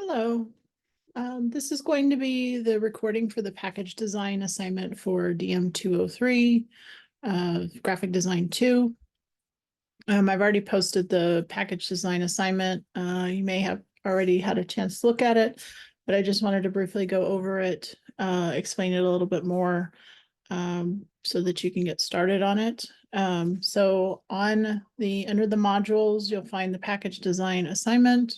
Hello. This is going to be the recording for the package design assignment for DM203, graphic design 2. I've already posted the package design assignment. You may have already had a chance to look at it, but I just wanted to briefly go over it, explain it a little bit more, so that you can get started on it. So under the modules, you'll find the package design assignment.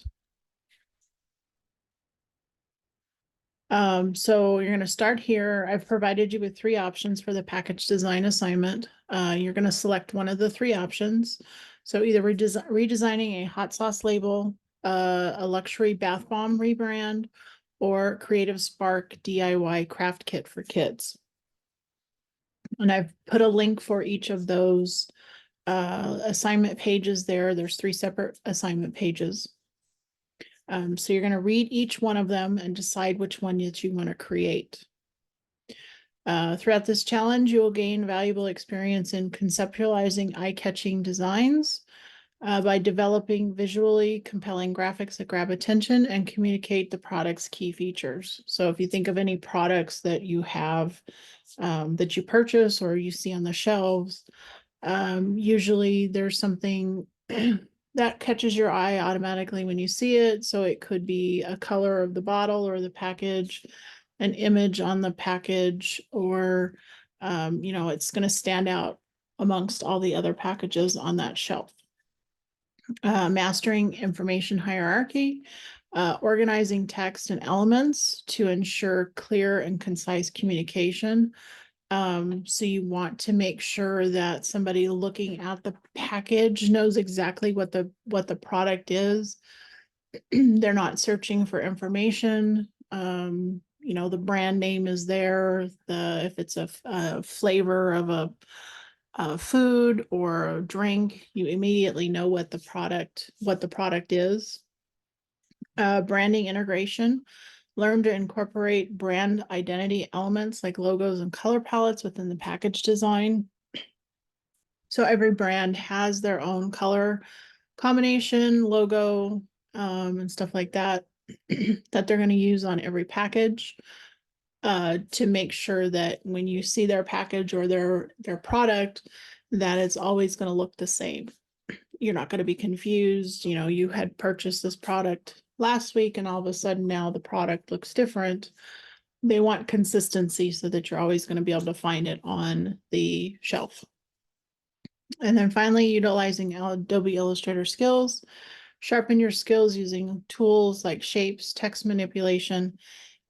So you're going to start here. I've provided you with 3 options for the package design assignment. You're going to select one of the 3 options. So either redesigning a hot sauce label, a luxury bath bomb rebrand, or Creative Spark DIY craft kit for kids. And I've put a link for each of those assignment pages there. There's 3 separate assignment pages. So you're going to read each one of them and decide which one that you want to create. Throughout this challenge, you will gain valuable experience in conceptualizing eye-catching designs by developing visually compelling graphics that grab attention and communicate the product's key features. So if you think of any products that you have that you purchase or you see on the shelves, usually there's something that catches your eye automatically when you see it. So it could be a color of the bottle or the package, an image on the package, or, it's going to stand out amongst all the other packages on that shelf. Mastering information hierarchy, organizing text and elements to ensure clear and concise communication. So you want to make sure that somebody looking at the package knows exactly what the product is. They're not searching for information. The brand name is there. If it's a flavor of a food or a drink, you immediately know what the product is. Branding integration. Learn to incorporate brand identity elements like logos and color palettes within the package design. So every brand has their own color combination, logo, and stuff like that that they're going to use on every package to make sure that when you see their package or their product, that it's always going to look the same. You're not going to be confused. You had purchased this product last week and all of a sudden now the product looks different. They want consistency so that you're always going to be able to find it on the shelf. And then finally, utilizing Adobe Illustrator skills. Sharpen your skills using tools like shapes, text manipulation,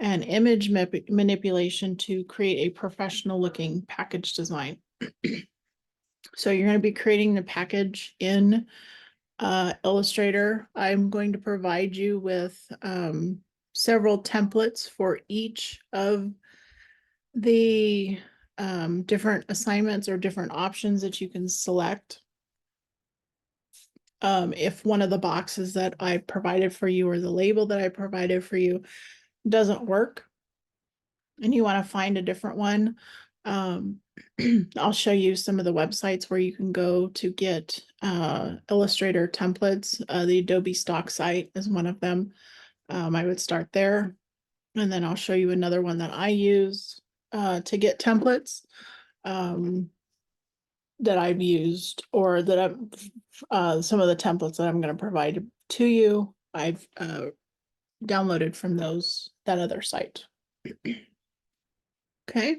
and image manipulation to create a professional looking package design. So you're going to be creating the package in Illustrator. I'm going to provide you with several templates for each of the different assignments or different options that you can select. If one of the boxes that I provided for you or the label that I provided for you doesn't work and you want to find a different one, I'll show you some of the websites where you can go to get Illustrator templates. The Adobe stock site is one of them. I would start there, and then I'll show you another one that I use to get templates that I've used, or that I'm some of the templates that I'm going to provide to you. I've downloaded from that other site. Okay.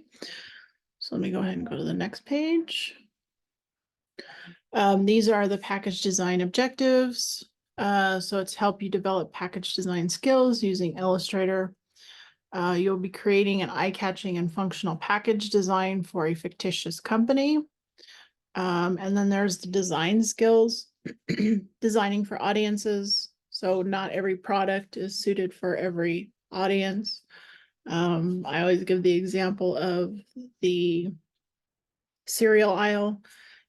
So let me go ahead and go to the next page. These are the package design objectives. So it's help you develop package design skills using Illustrator. You'll be creating an eye-catching and functional package design for a fictitious company. And then there's the design skills, designing for audiences. So not every product is suited for every audience. I always give the example of the cereal aisle.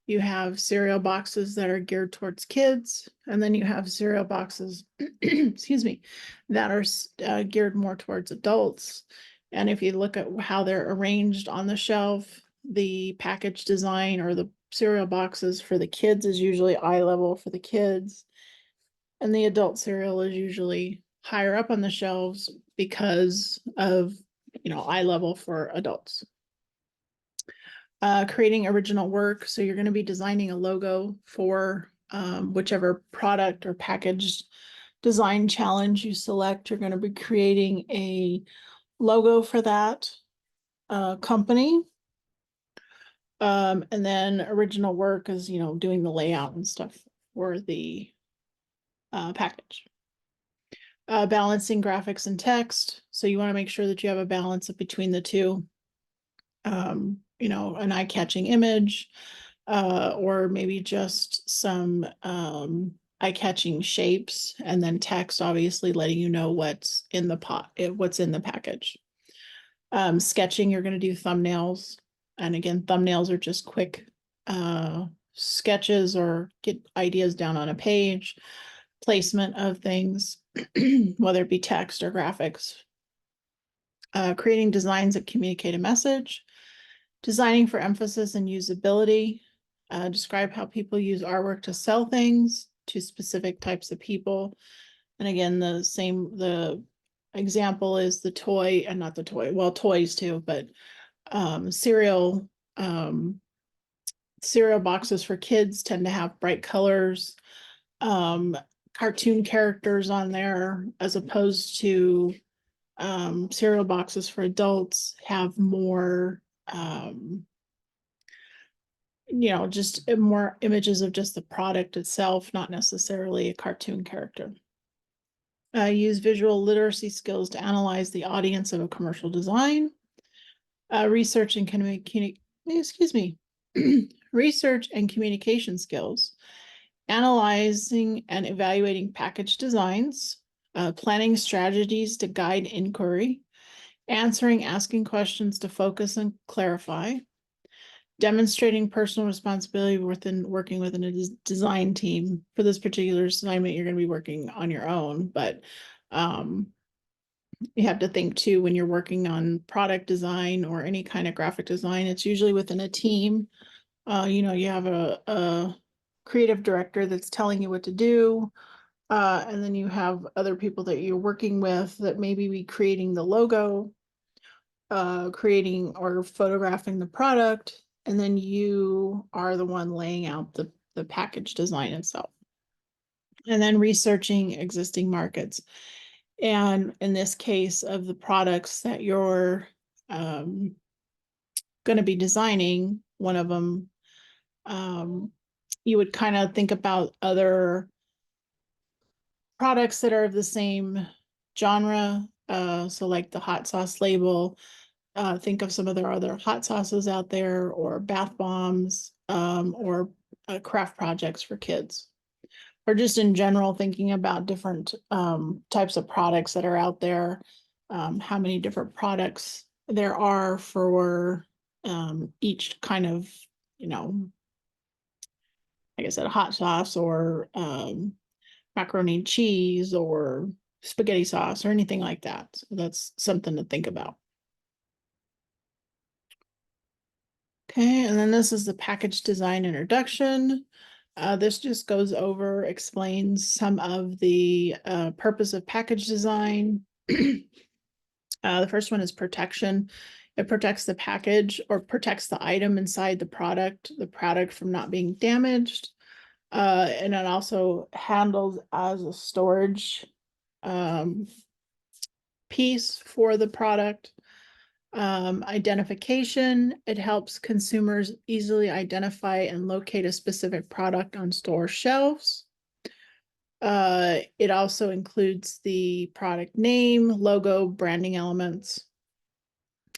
You have cereal boxes that are geared towards kids, and then you have cereal boxes, excuse me, that are geared more towards adults. And if you look at how they're arranged on the shelf, the package design or the cereal boxes for the kids is usually eye level for the kids, and the adult cereal is usually higher up on the shelves because of, eye level for adults. Creating original work. So you're going to be designing a logo for whichever product or package design challenge you select. You're going to be creating a logo for that company. And then original work is, doing the layout and stuff for the package. Balancing graphics and text. So you want to make sure that you have a balance between the two. An eye-catching image, or maybe just some eye-catching shapes, and then text, obviously letting you know what's in the package. Sketching, you're going to do thumbnails. And again, thumbnails are just quick sketches or get ideas down on a page. Placement of things, whether it be text or graphics. Creating designs that communicate a message. Designing for emphasis and usability. Describe how people use artwork to sell things to specific types of people. And again, the example is the toy, and not the toy, well, toys too, but cereal boxes for kids tend to have bright colors, cartoon characters on there, as opposed to cereal boxes for adults have more just more images of just the product itself, not necessarily a cartoon character. Use visual literacy skills to analyze the audience of a commercial design. Research and research and communication skills. Analyzing and evaluating package designs. Planning strategies to guide inquiry. Asking questions to focus and clarify. Demonstrating personal responsibility within working within a design team. For this particular assignment, you're going to be working on your own, but you have to think too, when you're working on product design or any kind of graphic design, it's usually within a team. You have a creative director that's telling you what to do. And then you have other people that you're working with that maybe be creating the logo, creating or photographing the product, and then you are the one laying out the package design itself. And then researching existing markets. And in this case of the products that you're going to be designing, one of them, you would kind of think about other products that are of the same genre. So like the hot sauce label, think of some of their other hot sauces out there, or bath bombs, or craft projects for kids. Or just in general, thinking about different types of products that are out there, how many different products there are for each kind of, like I said, hot sauce, or macaroni and cheese, or spaghetti sauce, or anything like that. So that's something to think about. Okay, and then this is the package design introduction. This just goes over, explains some of the purpose of package design. The first one is protection. It protects the package, or protects the item inside the product from not being damaged. And it also handles as a storage piece for the product. Identification, it helps consumers easily identify and locate a specific product on store shelves. It also includes the product name, logo, branding elements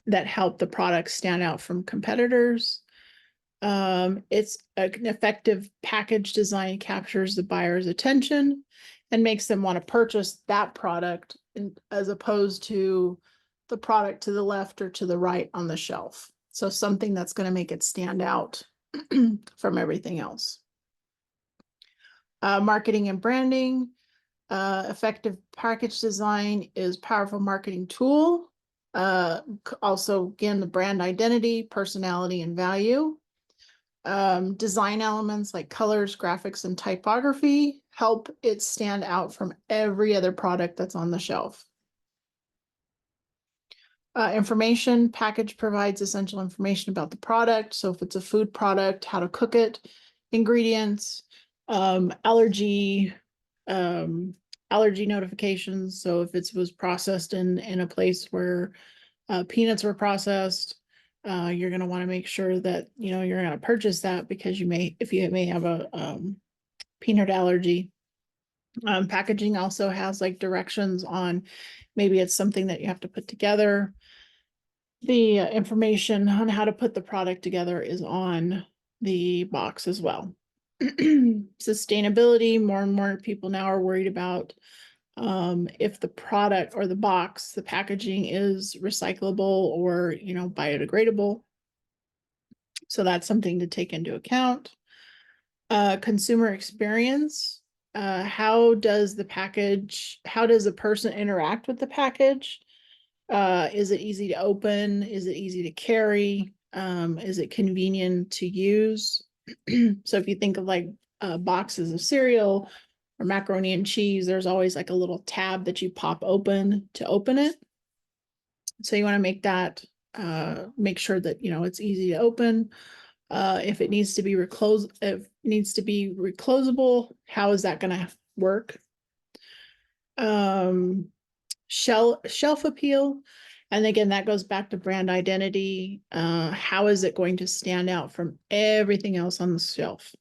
that help the product stand out from competitors. It's an effective package design, captures the buyer's attention and makes them want to purchase that product, as opposed to the product to the left or to the right on the shelf. So something that's going to make it stand out from everything else. Marketing and branding. Effective package design is powerful marketing tool. Also, again, the brand identity, personality, and value. Design elements like colors, graphics, and typography help it stand out from every other product that's on the shelf. Information package provides essential information about the product. So if it's a food product, how to cook it, ingredients, allergy notifications. So if it was processed in a place where peanuts were processed, you're going to want to make sure that you're going to purchase that because you may have a peanut allergy. Packaging also has like directions on maybe it's something that you have to put together. The information on how to put the product together is on the box as well. Sustainability, more and more people now are worried about if the product or the box, the packaging is recyclable or, biodegradable. So that's something to take into account. Consumer experience. How does the person interact with the package? Is it easy to open? Is it easy to carry? Is it convenient to use? So if you think of like boxes of cereal or macaroni and cheese, there's always like a little tab that you pop open to open it. So you want to make sure that, it's easy to open. If it needs to be reclosable, how is that going to work? Shelf appeal. And again, that goes back to brand identity. How is it going to stand out from everything else on the shelf?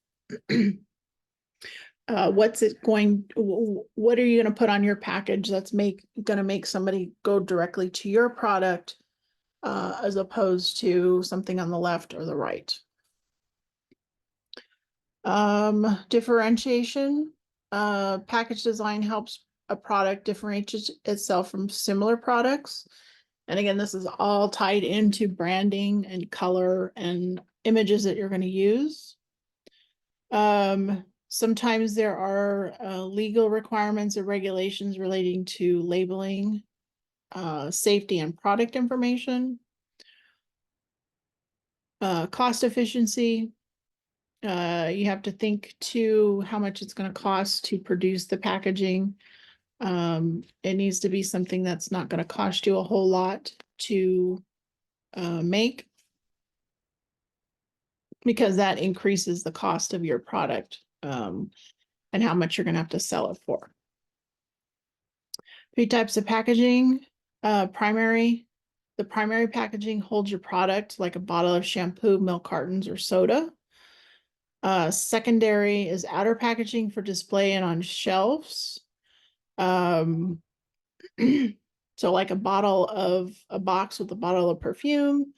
What are you going to put on your package that's going to make somebody go directly to your product as opposed to something on the left or the right? Differentiation. Package design helps a product differentiate itself from similar products. And again, this is all tied into branding and color and images that you're going to use. Sometimes there are legal requirements or regulations relating to labeling, safety, and product information. Cost efficiency. You have to think too how much it's going to cost to produce the packaging. It needs to be something that's not going to cost you a whole lot to make, because that increases the cost of your product and how much you're going to have to sell it for. 3 types of packaging. Primary. The primary packaging holds your product like a bottle of shampoo, milk cartons, or soda. Secondary is outer packaging for display and on shelves. So like a box with a bottle of perfume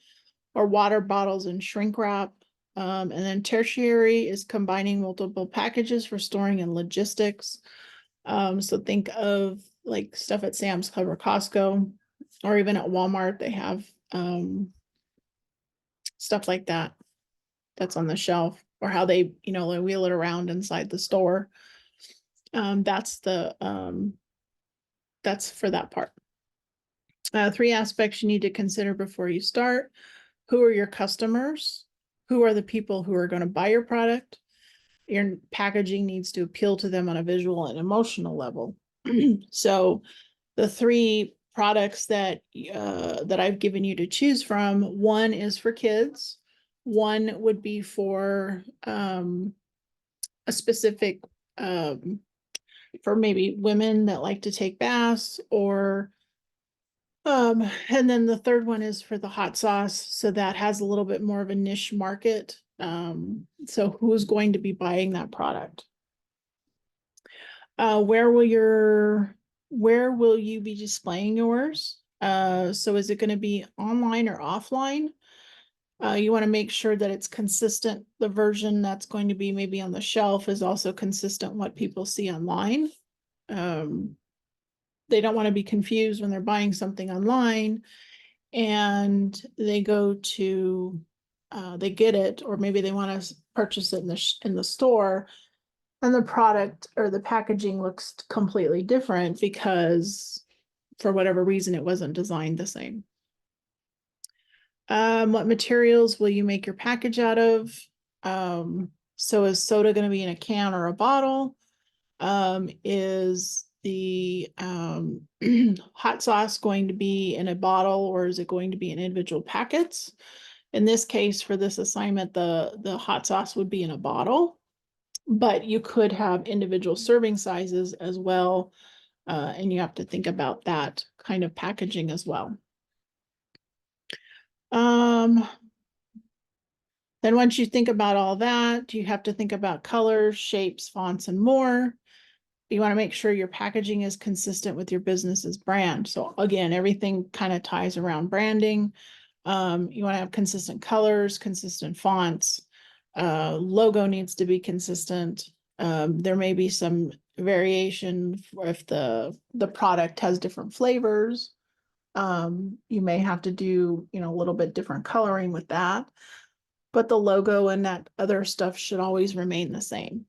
or water bottles and shrink wrap. And then tertiary is combining multiple packages for storing and logistics. So think of like stuff at Sam's Club or Costco, or even at Walmart, they have stuff like that that's on the shelf, or how they wheel it around inside the store. That's for that part. 3 aspects you need to consider before you start. Who are your customers? Who are the people who are going to buy your product? Your packaging needs to appeal to them on a visual and emotional level. So the 3 products that I've given you to choose from, one is for kids. One would be for a specific, for maybe women that like to take baths, or and then the third one is for the hot sauce. So that has a little bit more of a niche market. So who's going to be buying that product? Where will you be displaying yours? So is it going to be online or offline? You want to make sure that it's consistent. The version that's going to be maybe on the shelf is also consistent what people see online. They don't want to be confused when they're buying something online and they go to they get it, or maybe they want to purchase it in the store, and the product or the packaging looks completely different because for whatever reason it wasn't designed the same. What materials will you make your package out of? So is soda going to be in a can or a bottle? Is the hot sauce going to be in a bottle, or is it going to be in individual packets? In this case, for this assignment, the hot sauce would be in a bottle, but you could have individual serving sizes as well. And you have to think about that kind of packaging as well. Then once you think about all that, you have to think about colors, shapes, fonts, and more. You want to make sure your packaging is consistent with your business's brand. So again, everything kind of ties around branding. You want to have consistent colors, consistent fonts. Logo needs to be consistent. There may be some variation if the product has different flavors. You may have to do, a little bit different coloring with that, but the logo and that other stuff should always remain the same.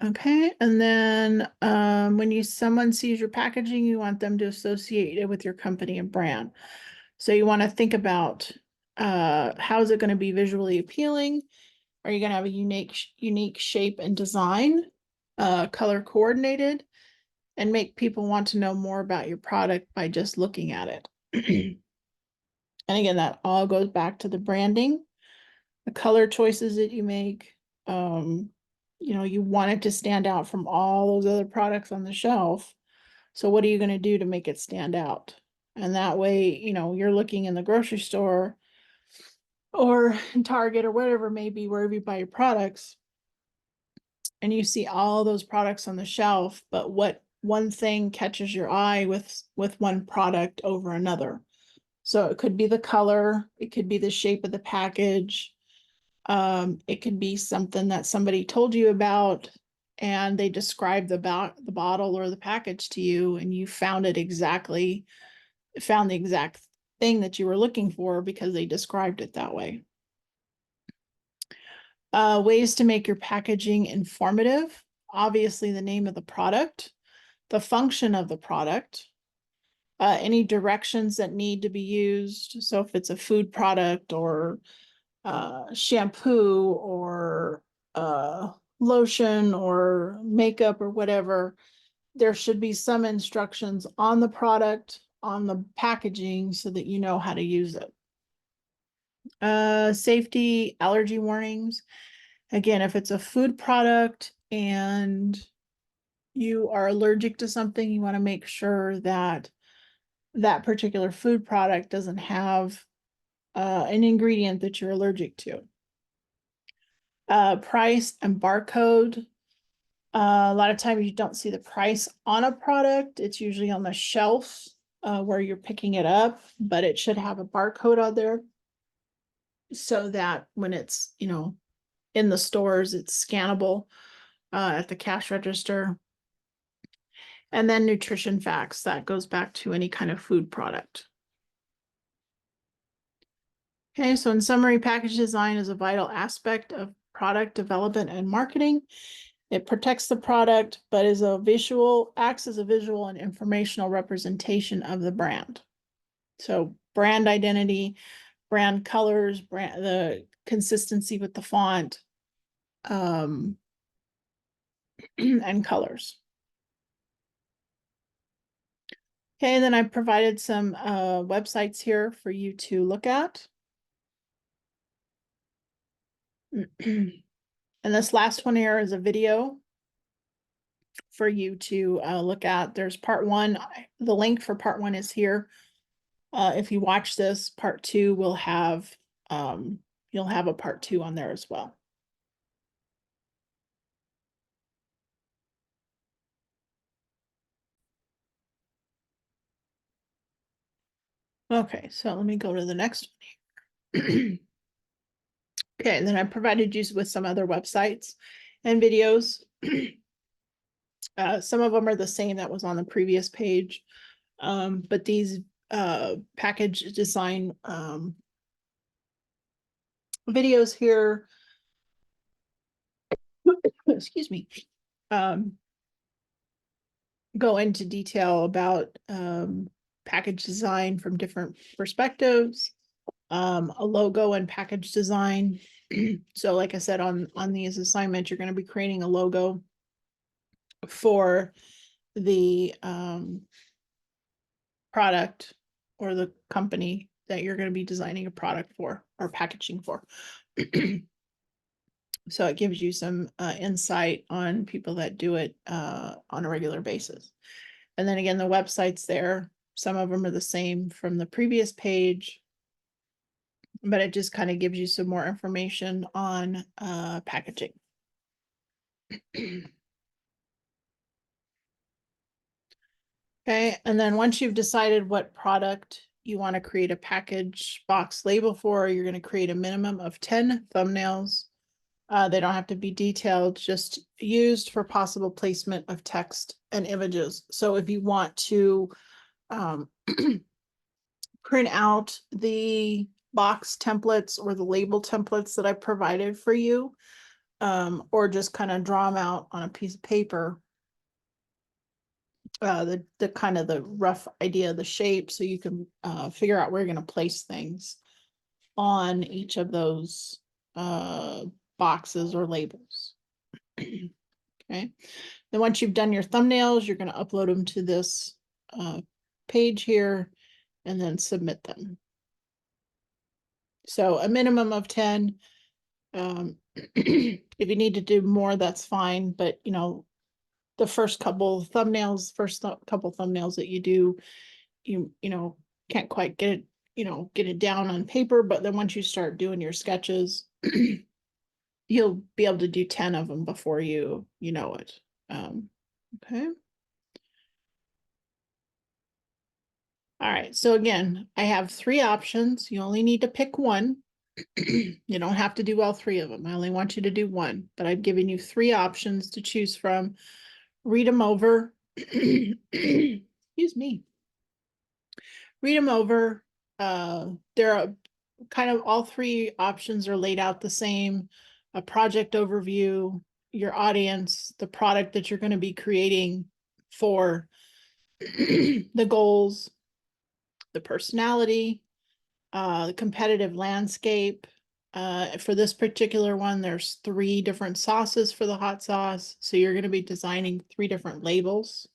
Okay, and then when someone sees your packaging, you want them to associate it with your company and brand. So you want to think about how is it going to be visually appealing? Are you going to have a unique shape and design, color coordinated, and make people want to know more about your product by just looking at it? And again, that all goes back to the branding, the color choices that you make. You want it to stand out from all those other products on the shelf. So what are you going to do to make it stand out? And that way, you're looking in the grocery store or in Target or whatever it may be, wherever you buy your products, and you see all those products on the shelf, but what one thing catches your eye with one product over another. So it could be the color, it could be the shape of the package. It could be something that somebody told you about and they described the bottle or the package to you, and you found the exact thing that you were looking for because they described it that way. Ways to make your packaging informative. Obviously, the name of the product, the function of the product, any directions that need to be used. So if it's a food product or shampoo or lotion or makeup or whatever, there should be some instructions on the product, on the packaging, so that you know how to use it. Safety, allergy warnings. Again, if it's a food product and you are allergic to something, you want to make sure that that particular food product doesn't have an ingredient that you're allergic to. Price and barcode. A lot of times you don't see the price on a product. It's usually on the shelf where you're picking it up, but it should have a barcode on there so that when it's, in the stores, it's scannable at the cash register. And then nutrition facts, that goes back to any kind of food product. Okay, so in summary, package design is a vital aspect of product development and marketing. It protects the product, but acts as a visual and informational representation of the brand. So brand identity, brand colors, the consistency with the font, and colors. Okay, and then I provided some websites here for you to look at. And this last one here is a video for you to look at. There's part one. The link for part one is here. If you watch this, part two will have, you'll have a part two on there as well. Okay, so let me go to the next one here. Okay, and then I provided you with some other websites and videos. Some of them are the same that was on the previous page, but these package design videos here, excuse me, go into detail about package design from different perspectives. a logo and package design. So like I said, on these assignments, you're going to be creating a logo for the product or the company that you're going to be designing a product for or packaging for. So it gives you some insight on people that do it on a regular basis. And then again, the website's there. Some of them are the same from the previous page, but it just kind of gives you some more information on packaging. Okay, and then once you've decided what product you want to create a package box label for, you're going to create a minimum of 10 thumbnails. They don't have to be detailed, just used for possible placement of text and images. So if you want to print out the box templates or the label templates that I provided for you, or just kind of draw them out on a piece of paper, the kind of the rough idea of the shape, so you can figure out where you're going to place things on each of those boxes or labels. Okay, then once you've done your thumbnails, you're going to upload them to this page here and then submit them. So a minimum of 10. If you need to do more, that's fine, but you know, the first couple thumbnails that you do, you know, can't quite get it, you know, get it down on paper, but then once you start doing your sketches, you'll be able to do 10 of them before you know it. Okay. All right, so again, I have 3 options. You only need to pick one. You don't have to do all 3 of them. I only want you to do one, but I've given you 3 options to choose from. Read them over. Excuse me. Read them over. There are kind of all 3 options are laid out the same. A project overview, your audience, the product that you're going to be creating for, the goals, the personality, the competitive landscape. For this particular one, there's 3 different sauces for the hot sauce. So you're going to be designing 3 different labels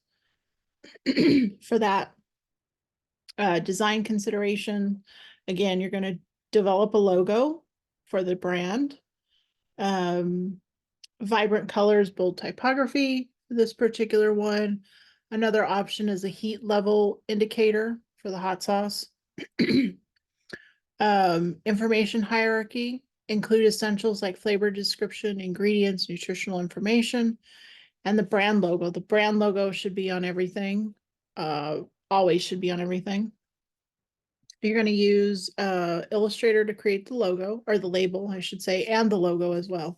for that. Design consideration. Again, you're going to develop a logo for the brand. Vibrant colors, bold typography for this particular one. Another option is a heat level indicator for the hot sauce. Information hierarchy, include essentials like flavor description, ingredients, nutritional information, and the brand logo. The brand logo should be on everything, always should be on everything. You're going to use Illustrator to create the logo, or the label, I should say, and the logo as well.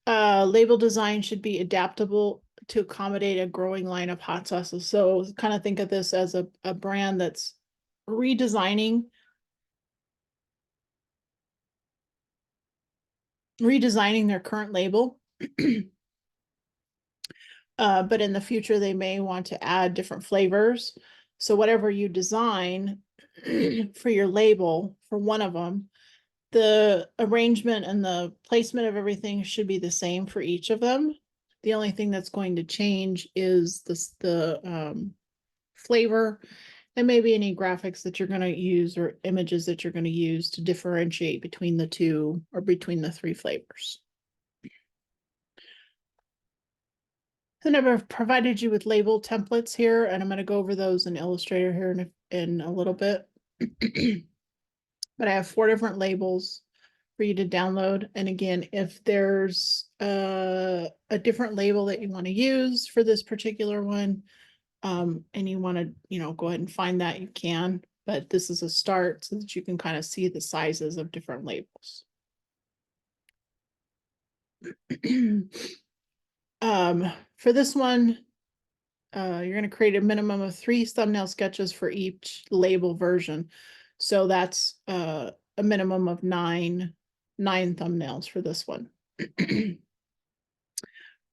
Label design should be adaptable to accommodate a growing line of hot sauces. So kind of think of this as a brand that's redesigning their current label. But in the future, they may want to add different flavors. So whatever you design for your label for one of them, the arrangement and the placement of everything should be the same for each of them. The only thing that's going to change is the flavor, and maybe any graphics that you're going to use or images that you're going to use to differentiate between the 2 or between the 3 flavors. Then I've provided you with label templates here, and I'm going to go over those in Illustrator here in a little bit. But I have 4 different labels for you to download. And again, if there's a different label that you want to use for this particular one, and you want to, you know, go ahead and find that, you can. But this is a start so that you can kind of see the sizes of different labels. For this one, you're going to create a minimum of 3 thumbnail sketches for each label version. So that's a minimum of 9 thumbnails for this one. You're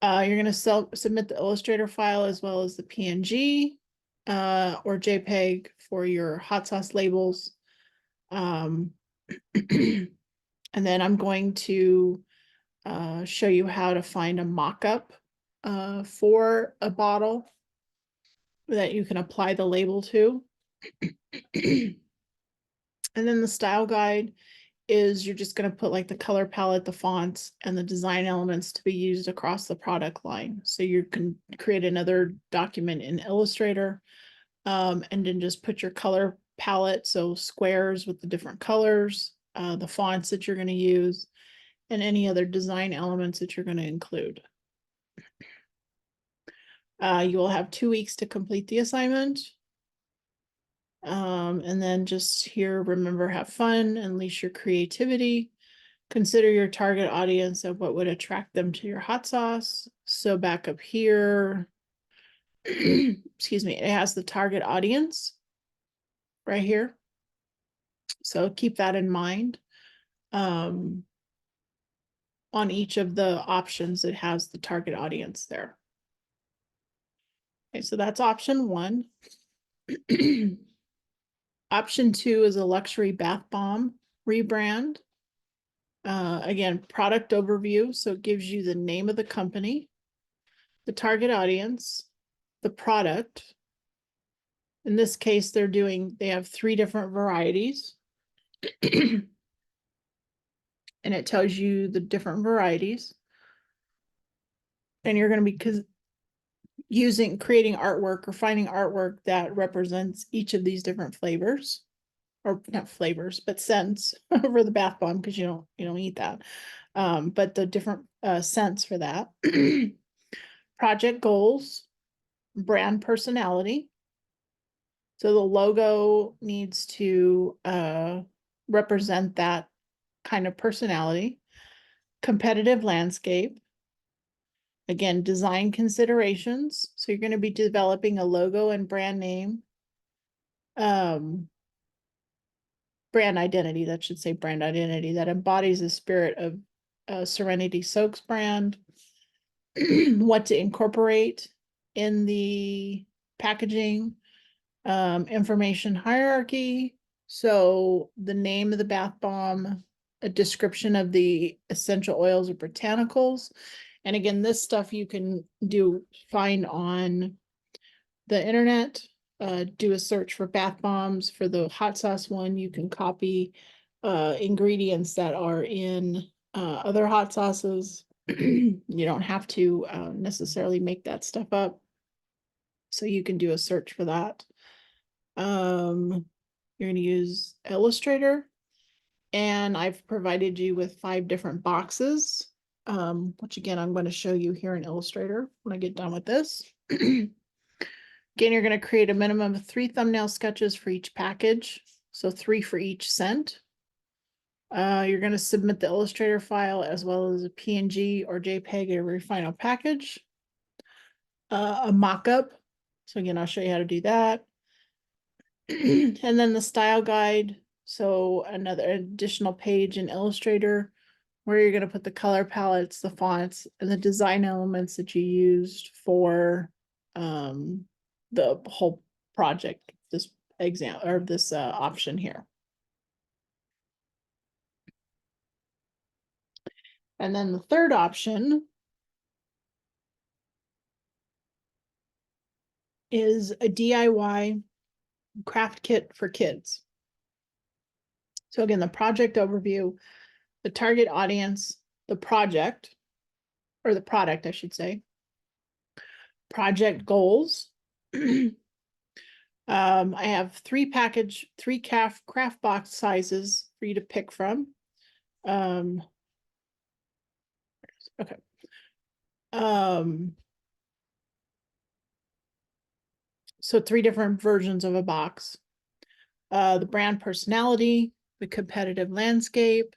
going to submit the Illustrator file as well as the PNG or JPEG for your hot sauce labels. Um, and then I'm going to show you how to find a mock-up for a bottle that you can apply the label to. And then the style guide is you're just going to put like the color palette, the fonts, and the design elements to be used across the product line. So you can create another document in Illustrator, and then just put your color palette, so squares with the different colors, the fonts that you're going to use, and any other design elements that you're going to include. You will have 2 weeks to complete the assignment. And then just here, remember, have fun, unleash your creativity, consider your target audience of what would attract them to your hot sauce. So back up here, excuse me, it has the target audience right here. So keep that in mind. On each of the options, it has the target audience there. Okay, so that's option 1. Option 2 is a luxury bath bomb rebrand. Again, product overview. So it gives you the name of the company, the target audience, the product. In this case, they have 3 different varieties. And it tells you the different varieties. And you're going to be creating artwork or finding artwork that represents each of these different flavors, or not flavors, but scents for the bath bomb, because you don't eat that. But the different scents for that. Project goals, brand personality. So the logo needs to represent that kind of personality. Competitive landscape. Again, design considerations. So you're going to be developing a logo and brand name. Brand identity, that should say brand identity, that embodies the spirit of Serenity Soaks brand. What to incorporate in the packaging. Information hierarchy. So the name of the bath bomb, a description of the essential oils or botanicals. And again, this stuff you can find on the internet. Do a search for bath bombs. For the hot sauce one, you can copy ingredients that are in other hot sauces. You don't have to necessarily make that stuff up. So you can do a search for that. You're going to use Illustrator, and I've provided you with 5 different boxes, which again, I'm going to show you here in Illustrator when I get done with this. Again, you're going to create a minimum of 3 thumbnail sketches for each package. So 3 for each scent. You're going to submit the Illustrator file as well as a PNG or JPEG of your final package. A mock-up. So again, I'll show you how to do that. And then the style guide. So another additional page in Illustrator where you're going to put the color palettes, the fonts, and the design elements that you used for the whole project, this example or this option here. And then the third option is a DIY craft kit for kids. So again, the project overview, the target audience, the project, or the product, I should say, project goals. I have 3 craft box sizes for you to pick from. Okay. So 3 different versions of a box. The brand personality, the competitive landscape,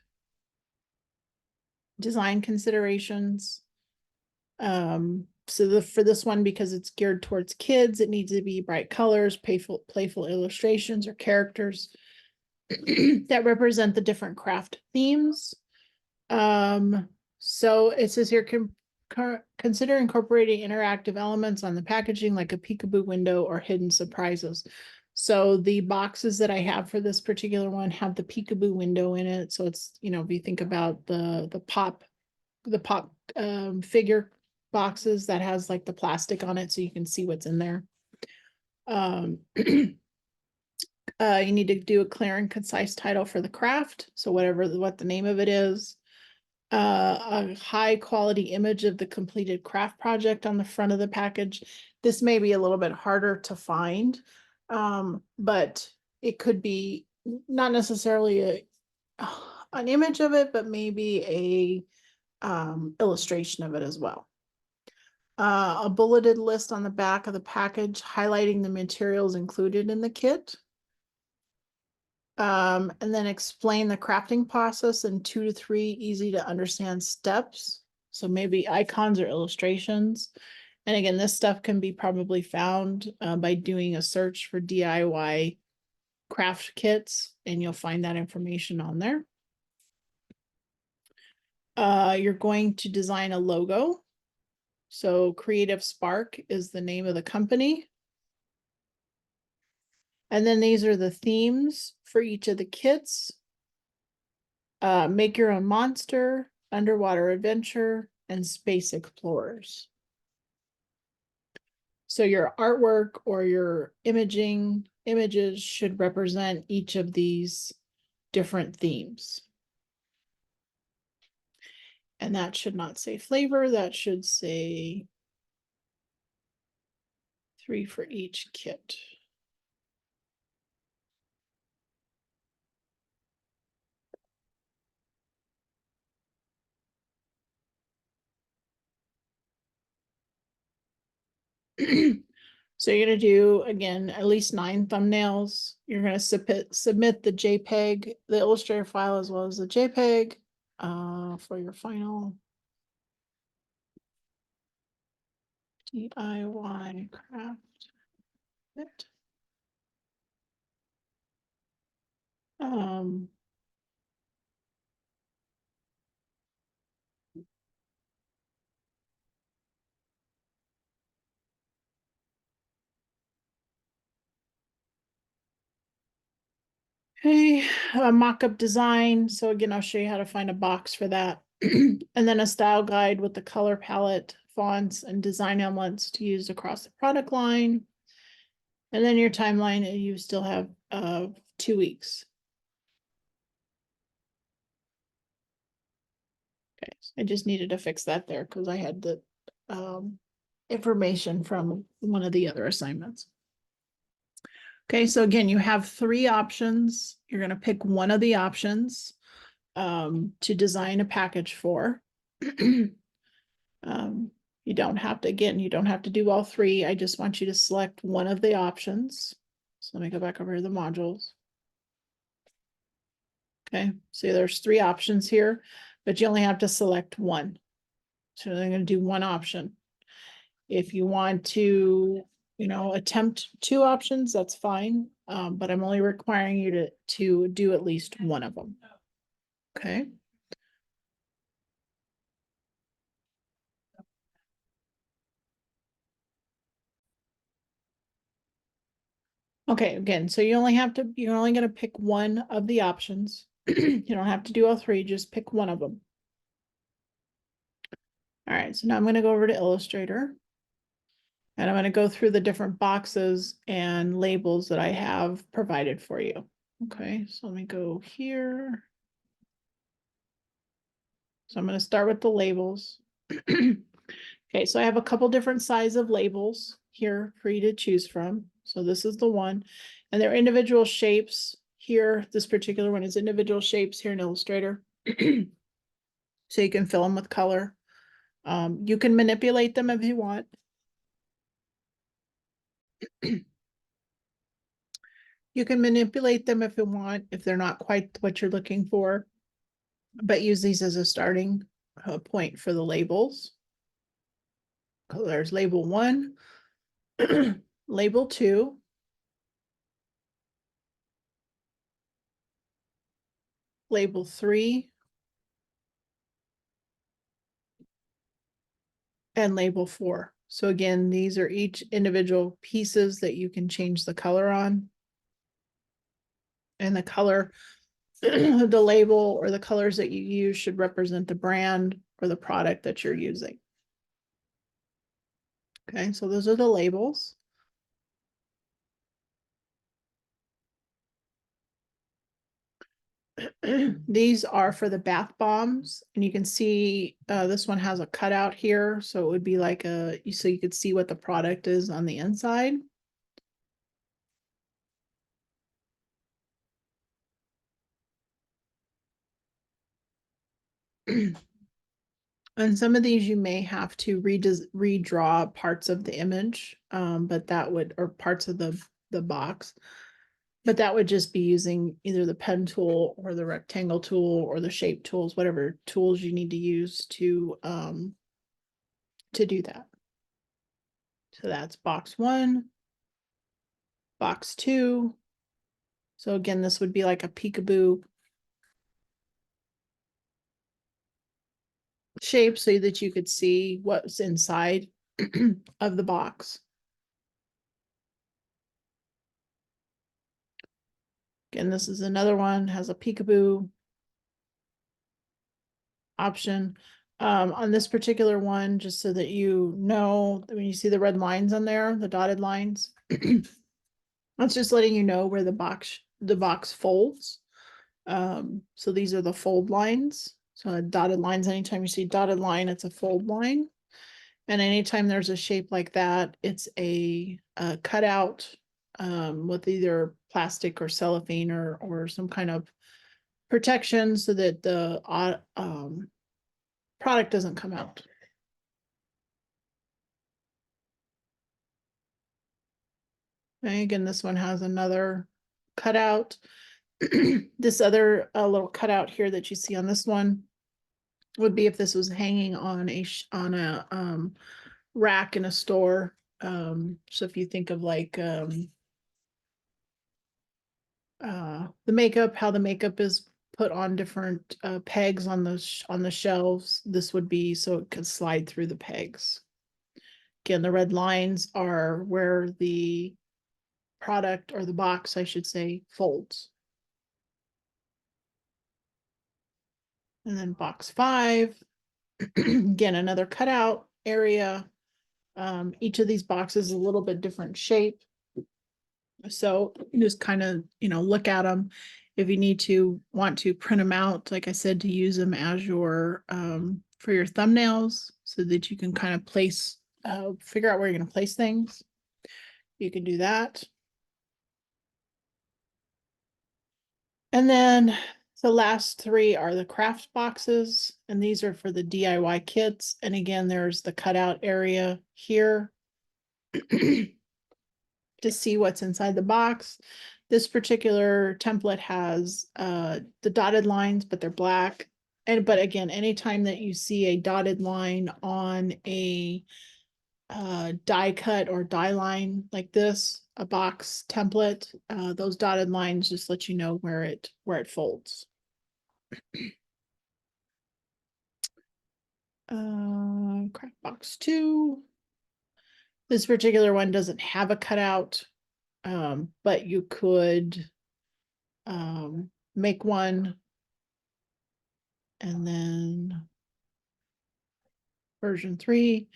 design considerations. So for this one, because it's geared towards kids, it needs to be bright colors, playful illustrations or characters that represent the different craft themes. So it says here, consider incorporating interactive elements on the packaging like a peekaboo window or hidden surprises. So the boxes that I have for this particular one have the peekaboo window in it. So it's, you know, if you think about the pop figure boxes that has like the plastic on it so you can see what's in there. You need to do a clear and concise title for the craft. So what the name of it is. A high quality image of the completed craft project on the front of the package. This may be a little bit harder to find, but it could be not necessarily an image of it, but maybe a illustration of it as well. A bulleted list on the back of the package highlighting the materials included in the kit. And then explain the crafting process in 2 to 3 easy to understand steps. So maybe icons or illustrations. And again, this stuff can be probably found by doing a search for DIY craft kits, and you'll find that information on there. You're going to design a logo. So Creative Spark is the name of the company. And then these are the themes for each of the kits. Make your own monster, underwater adventure, and space explorers. So your artwork or your images should represent each of these different themes. And that should not say flavor, that should say 3 for each kit. So you're going to do, again, at least 9 thumbnails. You're going to submit the JPEG, the Illustrator file, as well as the JPEG for your final DIY craft kit. Okay, a mock-up design. So again, I'll show you how to find a box for that. And then a style guide with the color palette, fonts, and design elements to use across the product line. And then your timeline, and you still have 2 weeks. Okay, I just needed to fix that there because I had the information from one of the other assignments. Okay, so again, you have 3 options. You're going to pick one of the options to design a package for. You don't have to, again, you don't have to do all 3. I just want you to select one of the options. So let me go back over to the modules. Okay, so there's 3 options here, but you only have to select one. So I'm going to do one option. If you want to, you know, attempt 2 options, that's fine. But I'm only requiring you to do at least one of them. Okay. Okay, again, so you're only going to pick one of the options. You don't have to do all 3, just pick one of them. All right, so now I'm going to go over to Illustrator. And I'm going to go through the different boxes and labels that I have provided for you. Okay, so let me go here. So I'm going to start with the labels. Okay, so I have a couple different size of labels here for you to choose from. So this is the one, and they're individual shapes here. This particular one is individual shapes here in Illustrator. So you can fill them with color. You can manipulate them if you want. You can manipulate them if you want, if they're not quite what you're looking for, but use these as a starting point for the labels. So there's label 1, label 2, label 3, and label 4. So again, these are each individual pieces that you can change the color on. And the color, the label or the colors that you use should represent the brand or the product that you're using. Okay, so those are the labels. These are for the bath bombs, and you can see this one has a cutout here, so it would be like so you could see what the product is on the inside. And some of these you may have to redraw parts of the image, but that would, or parts of the box, but that would just be using either the pen tool or the rectangle tool or the shape tools, whatever tools you need to use to do that. So that's box 1, box 2. So again, this would be like a peekaboo shape so that you could see what's inside of the box. Again, this is another one, has a peekaboo option. On this particular one, just so that you know, when you see the red lines on there, the dotted lines, that's just letting you know where the box folds. So these are the fold lines. So dotted lines, anytime you see dotted line, it's a fold line. And anytime there's a shape like that, it's a cutout with either plastic or cellophane or some kind of protection so that the product doesn't come out. Okay, again, this one has another cutout. This other little cutout here that you see on this one would be if this was hanging on a rack in a store. So if you think of like the makeup, how the makeup is put on different pegs on the shelves, this would be so it could slide through the pegs. Again, the red lines are where the product, or the box, I should say, folds. And then box 5, again, another cutout area. Each of these boxes is a little bit different shape. So just kind of, look at them. If you want to print them out, like I said, to use them as your, for your thumbnails so that you can kind of figure out where you're going to place things. You can do that. And then the last 3 are the craft boxes, and these are for the DIY kits. And again, there's the cutout area here to see what's inside the box. This particular template has the dotted lines, but they're black. But again, anytime that you see a dotted line on a die cut or die line like this, a box template, those dotted lines just let you know where it folds. Craft box 2. This particular one doesn't have a cutout, but you could make one. And then version 3,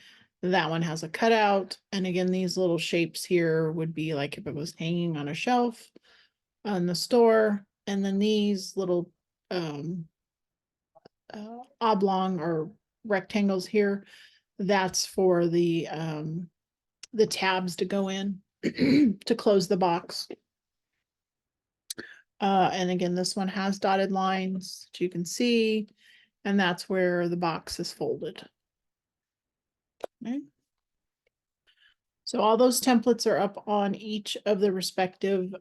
that one has a cutout. And again, these little shapes here would be like if it was hanging on a shelf on the store. And then these little oblong or rectangles here, that's for the tabs to go in to close the box. And again, this one has dotted lines that you can see, and that's where the box is folded. Okay. So all those templates are up on each of the respective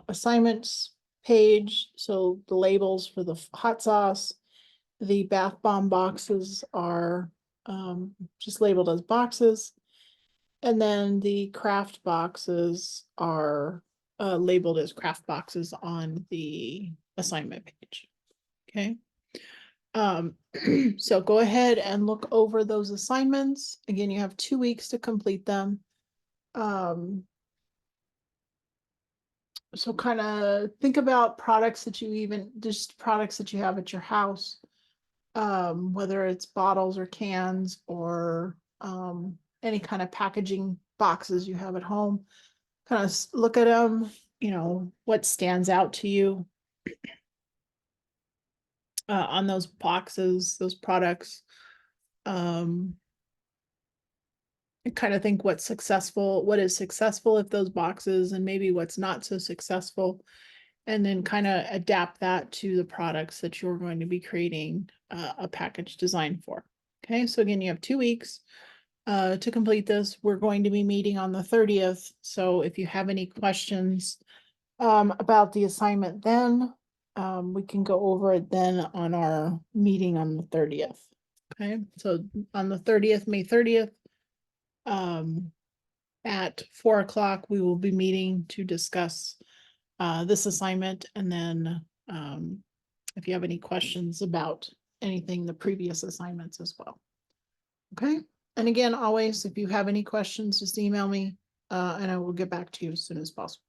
assignments page. So the labels for the hot sauce, the bath bomb boxes are just labeled as boxes. And then the craft boxes are labeled as craft boxes on the assignment page. Okay. So go ahead and look over those assignments. Again, you have 2 weeks to complete them. So kind of think about products that just products that you have at your house. Whether it's bottles or cans or any kind of packaging boxes you have at home. Kind of look at them, what stands out to you on those boxes, those products. Um, kind of think what is successful if those boxes and maybe what's not so successful, and then kind of adapt that to the products that you're going to be creating a package design for. Okay, so again, you have 2 weeks to complete this. We're going to be meeting on the 30th. So if you have any questions about the assignment, then we can go over it then on our meeting on the 30th. Okay, so on the 30th, May 30th, at 4 o'clock, we will be meeting to discuss this assignment. And then if you have any questions about anything, the previous assignments as well. Okay. And again, always, if you have any questions, just email me and I will get back to you as soon as possible.